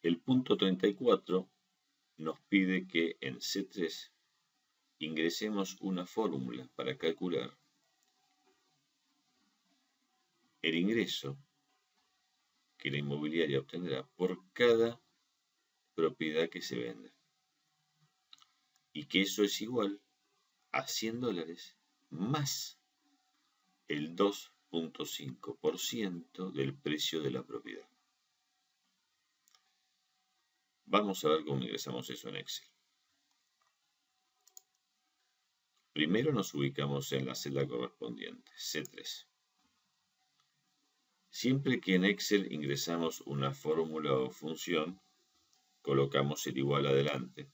El punto 34 nos pide que en C3 ingresemos una fórmula para calcular el ingreso que la inmobiliaria obtendrá por cada propiedad que se venda. Y que eso es igual a $100 más el 2.5% del precio de la propiedad. Vamos a ver cómo ingresamos eso en Excel. Primero nos ubicamos en la celda correspondiente, C3. Siempre que en Excel ingresamos una fórmula o función, colocamos el igual adelante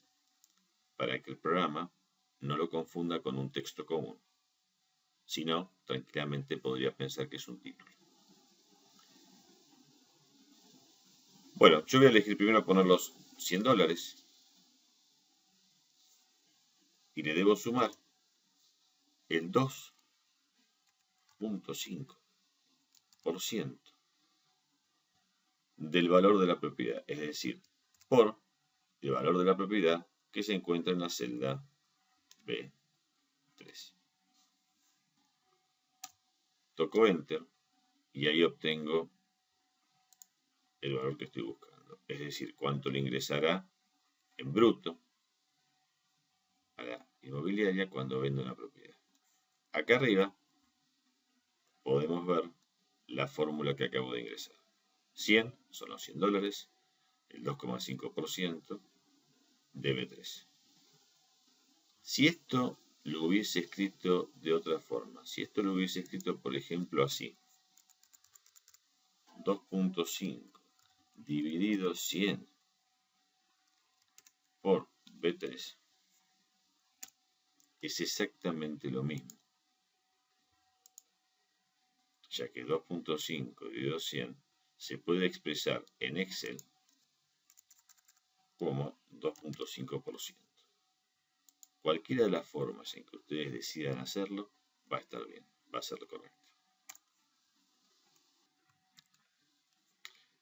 para que el programa no lo confunda con un texto común. Si no, tranquilamente podría pensar que es un título. Bueno, yo voy a elegir primero poner los $100 y le debo sumar el 2.5% del valor de la propiedad, es decir, por el valor de la propiedad que se encuentra en la celda B3. Toco Enter y ahí obtengo el valor que estoy buscando, es decir, cuánto le ingresará en bruto a la inmobiliaria cuando venda una propiedad. Acá arriba podemos ver la fórmula que acabo de ingresar. 100 son los $100, el 2.5% de B3. Si esto lo hubiese escrito de otra forma, si esto lo hubiese escrito, por ejemplo, así: 2.5 dividido 100 por B3, es exactamente lo mismo, ya que 2.5 dividido 100 se puede expresar en Excel como 2.5%. Cualquiera de las formas en que ustedes decidan hacerlo va a estar bien, va a ser lo correcto.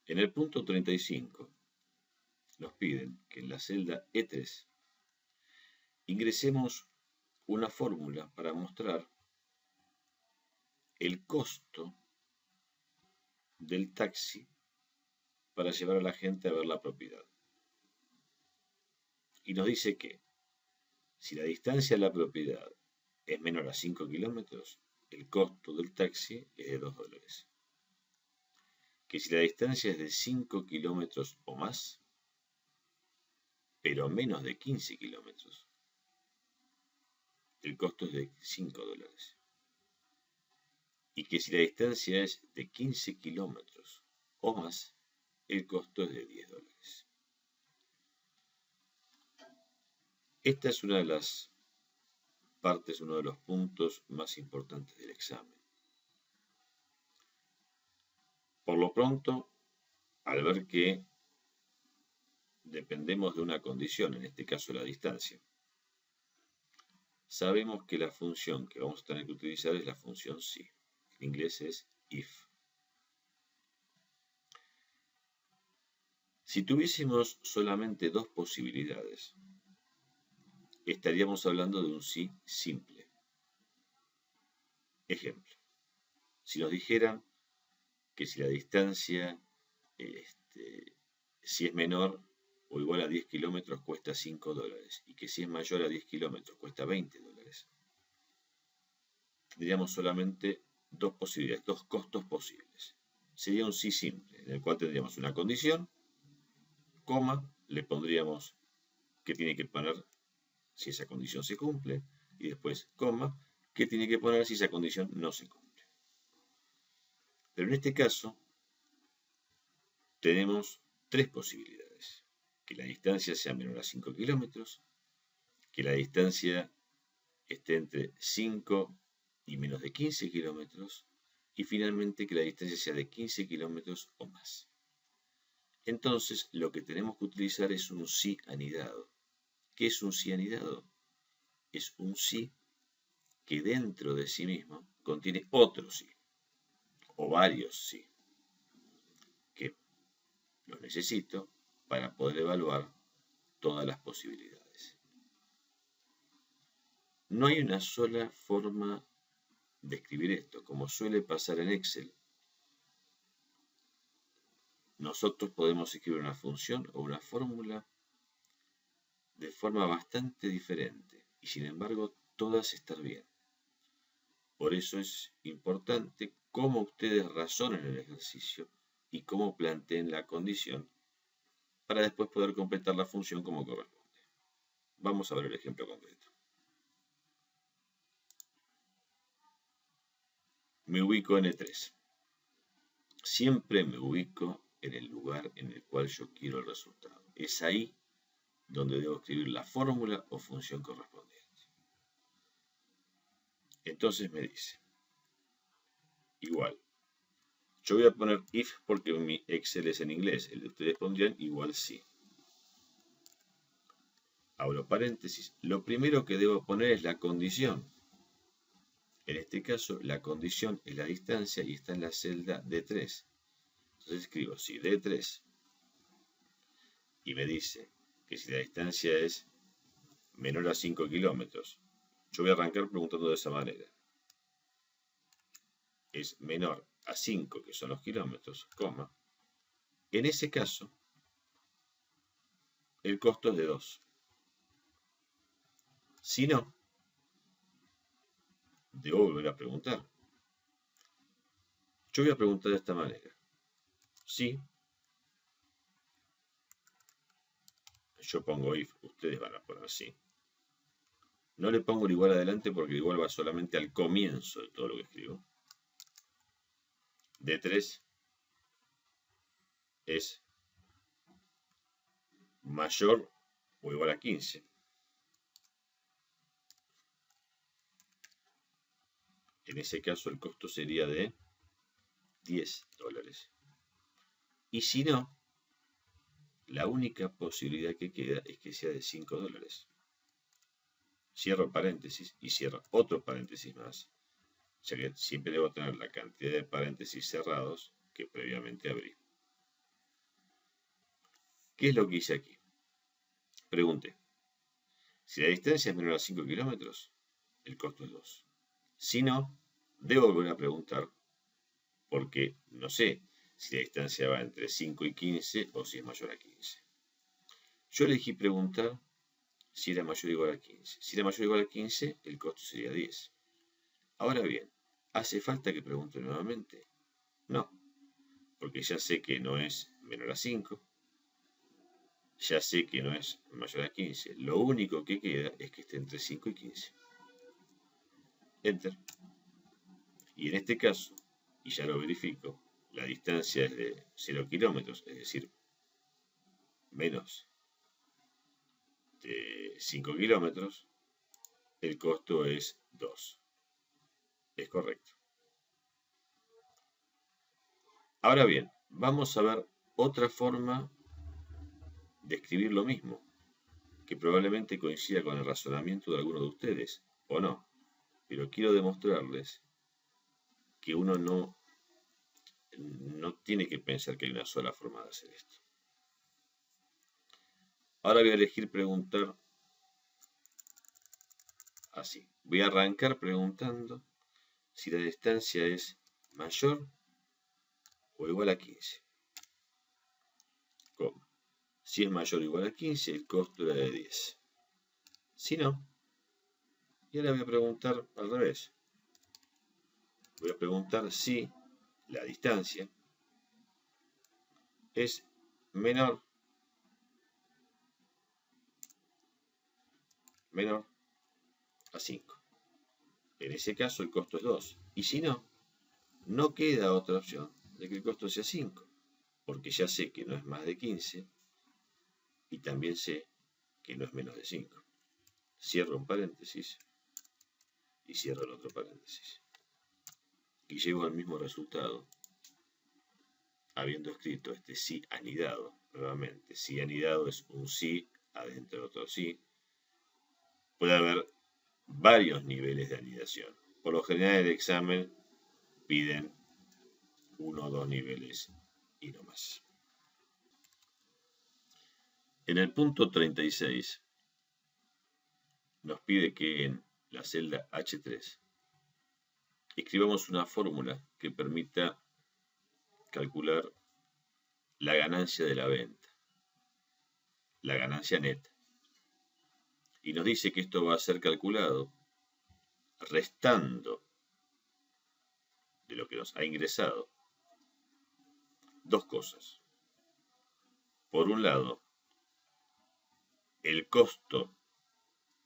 En el punto 35 nos piden que en la celda E3 ingresemos una fórmula para mostrar el costo del taxi para llevar a la gente a ver la propiedad. Y nos dice que si la distancia a la propiedad es menor a 5 kilómetros, el costo del taxi es de $2. Que si la distancia es de 5 kilómetros o más, pero menos de 15 kilómetros, el costo es de $5. Y que si la distancia es de 15 kilómetros o más, el costo es de $10. Esta es una de las partes, uno de los puntos más importantes del examen. Por lo pronto, al ver que dependemos de una condición, en este caso la distancia, sabemos que la función que vamos a tener que utilizar es la función si. En inglés es if. Si tuviésemos solamente dos posibilidades, estaríamos hablando de un si simple. Ejemplo, si nos dijeran que si la distancia si es menor o igual a 10 kilómetros cuesta $5 y que si es mayor a 10 kilómetros cuesta $20, tendríamos solamente dos posibilidades, dos costos posibles. Sería un sí simple, en el cual tendríamos una condición, coma, le pondríamos qué tiene que poner si esa condición se cumple, y después, coma, qué tiene que poner si esa condición no se cumple. Pero en este caso, tenemos tres posibilidades: que la distancia sea menor a 5 kilómetros, que la distancia esté entre 5 y menos de 15 kilómetros, y finalmente que la distancia sea de 15 kilómetros o más. Entonces, lo que tenemos que utilizar es un sí anidado. ¿Qué es un sí anidado? Es un sí que dentro de sí mismo contiene otro sí, o varios sí, que los necesito para poder evaluar todas las posibilidades. No hay una sola forma de escribir esto, como suele pasar en Excel. Nosotros podemos escribir una función o una fórmula de forma bastante diferente y sin embargo todas están bien. Por eso es importante cómo ustedes razonen el ejercicio y cómo planteen la condición para después poder completar la función como corresponde. Vamos a ver el ejemplo concreto. Me ubico en E3. Siempre me ubico en el lugar en el cual yo quiero el resultado. Es ahí donde debo escribir la fórmula o función correspondiente. Entonces me dice, igual. Yo voy a poner if porque mi Excel es en inglés. El de ustedes pondrían igual sí. Abro paréntesis. Lo primero que debo poner es la condición. En este caso, la condición es la distancia y está en la celda D3. Entonces escribo si D3 y me dice que si la distancia es menor a 5 kilómetros, yo voy a arrancar preguntando de esa manera. Es menor a 5, que son los kilómetros, coma. En ese caso, el costo es de 2. Si no, debo volver a preguntar. Yo voy a preguntar de esta manera. Si yo pongo if, ustedes van a poner sí. No le pongo el igual adelante porque el igual va solamente al comienzo de todo lo que escribo. D3 es mayor o igual a 15. En ese caso el costo sería de $10. Y si no, la única posibilidad que queda es que sea de $5. Cierro paréntesis y cierro otro paréntesis más, ya que siempre debo tener la cantidad de paréntesis cerrados que previamente abrí. ¿Qué es lo que hice aquí? Pregunté. Si la distancia es menor a 5 kilómetros, el costo es 2. Si no, debo volver a preguntar porque no sé si la distancia va entre 5 y 15 o si es mayor a 15. Yo elegí preguntar si era mayor o igual a 15. Si era mayor o igual a 15, el costo sería 10. Ahora bien, ¿hace falta que pregunte nuevamente? No, porque ya sé que no es menor a 5. Ya sé que no es mayor a 15. Lo único que queda es que esté entre 5 y 15. Enter. Y en este caso, y ya lo verifico, la distancia es de 0 kilómetros, es decir, menos de 5 kilómetros, el costo es 2. Es correcto. Ahora bien, vamos a ver otra forma de escribir lo mismo, que probablemente coincida con el razonamiento de alguno de ustedes, o no, pero quiero demostrarles que uno no tiene que pensar que hay una sola forma de hacer esto. Ahora voy a elegir preguntar así. Voy a arrancar preguntando si la distancia es mayor o igual a 15. ¿Cómo? Si es mayor o igual a 15, el costo era de 10. Si no, y ahora voy a preguntar al revés. Voy a preguntar si la distancia es menor a 5. En ese caso el costo es 2. Y si no, no queda otra opción de que el costo sea 5. Porque ya sé que no es más de 15 y también sé que no es menos de 5. Cierro un paréntesis y cierro el otro paréntesis. Y llego al mismo resultado, habiendo escrito este sí anidado. Nuevamente, sí anidado es un sí adentro de otro sí. Puede haber varios niveles de anidación. Por lo general en el examen piden 1 o 2 niveles y no más. En el punto 36 nos pide que en la celda H3 escribamos una fórmula que permita calcular la ganancia de la venta, la ganancia neta. Y nos dice que esto va a ser calculado restando de lo que nos ha ingresado dos cosas. Por un lado, el costo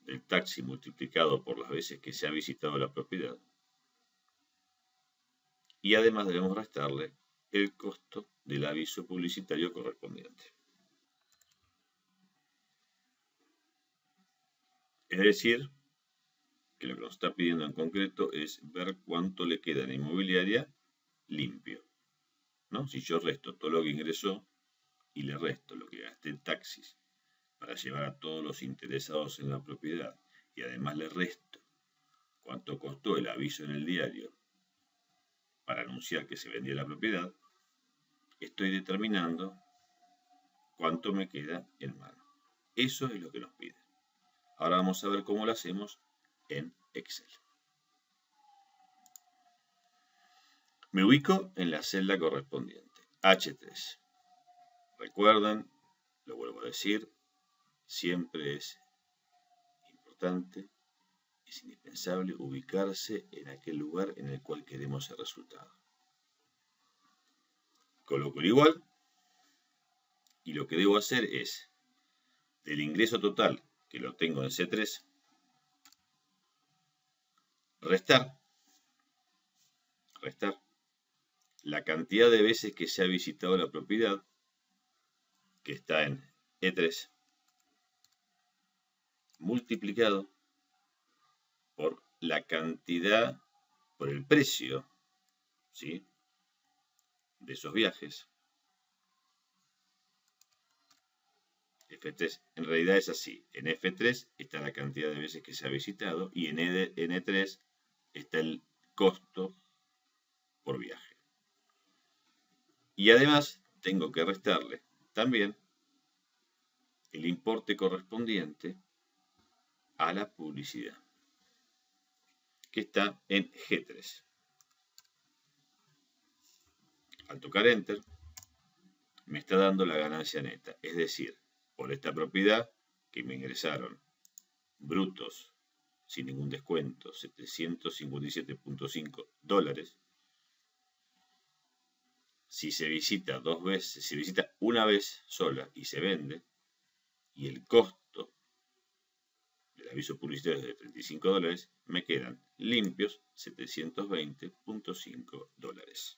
del taxi multiplicado por las veces que se ha visitado la propiedad. Y además debemos restarle el costo del aviso publicitario correspondiente. Es decir, que lo que nos está pidiendo en concreto es ver cuánto le queda en la inmobiliaria limpio, ¿no? Si yo resto todo lo que ingresó y le resto lo que gasté en taxis para llevar a todos los interesados en la propiedad y además le resto cuánto costó el aviso en el diario para anunciar que se vendía la propiedad, estoy determinando cuánto me queda en mano. Eso es lo que nos pide. Ahora vamos a ver cómo lo hacemos en Excel. Me ubico en la celda correspondiente, H3. Recuerden, lo vuelvo a decir, siempre es importante, es indispensable ubicarse en aquel lugar en el cual queremos el resultado. Coloco el igual y lo que debo hacer es, del ingreso total que lo tengo en C3, restar la cantidad de veces que se ha visitado la propiedad, que está en E3, multiplicado por la cantidad, por el precio, ¿sí?, de esos viajes. F3 en realidad es así. En F3 está la cantidad de veces que se ha visitado y en E3 está el costo por viaje. Y además tengo que restarle también el importe correspondiente a la publicidad, que está en G3. Al tocar Enter, me está dando la ganancia neta, es decir, por esta propiedad que me ingresaron brutos, sin ningún descuento, $757.5. Si se visita dos veces, si se visita una vez sola y se vende, y el costo del aviso publicitario es de $35, me quedan limpios $720.5.